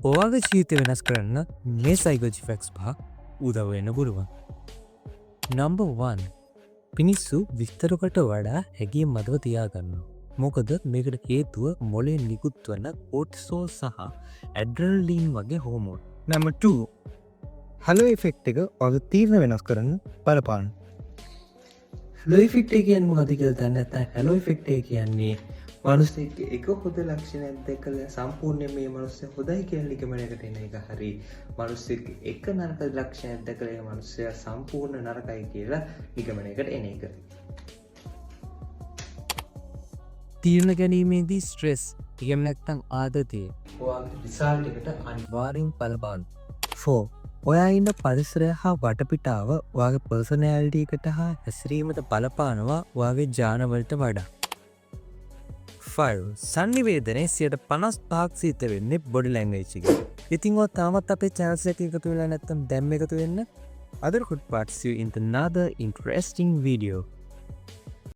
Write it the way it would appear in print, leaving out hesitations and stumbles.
ඔයාගේ ජීවිතය වෙනස් කරන්න මේ සයිකෝජි ෆැක්ස් පහ උදව් වෙන්න පුළුවන්. නම්බර් 1 මිනිස්සු විස්තරකට වඩා හැඟීම් මතව තියාගන්න. මොකද මේකට හේතුව මොලේ නිකුත් වන කෝර්ටිසෝල් සහ ඇඩ්‍රනලින් වගේ හෝමෝන්. නම්බර් 2 හලෝ ඉෆෙක්ට් එක ඔයාගේ තීරණ වෙනස් කරන්න බලපාන. හලෝ ඉෆෙක්ට් එක කියන්නේ මොකද කියලා දන්නේ නැත්නම් හලෝ ඉෆෙක්ට් එක කියන්නේ මනුස්සෙක් එක හොඳ ලක්ෂණයක් දැකලා සම්පූර්ණයෙන් මේ මනුස්සයා හොඳයි කියන නිගමනයකට එන එක හරි. මනුස්සෙක් එක නරක ලක්ෂණයක් දැකලා ඒ මනුස්සයා සම්පූර්ණ නරකයි කියලා නිගමනයකට එන එක. තීරණ ගැනීමේදී ස්ට්‍රෙස් එහෙම නැත්නම් ආතතිය ඔයාගේ රිසල්ට් එකට අනිවාර්යෙන් බලපාන. 4 ඔයා ඉන්න පරිසරය හා වටපිටාව ඔයාගේ පර්සනැලිටි එකට හා හැසිරීමට බලපානවා ඔයාගේ ජානවලට වඩා. 5 සංනිවේදනයේ 55% සිද්ධ වෙන්නේ බොඩි ලැන්ග්වේජ් එකෙන්. ඉතින් ඔය තාමත් අපේ channels එක එකතු වෙලා නැත්නම් දැන් එකතු වෙන්න. Other good parts see you in another interesting video.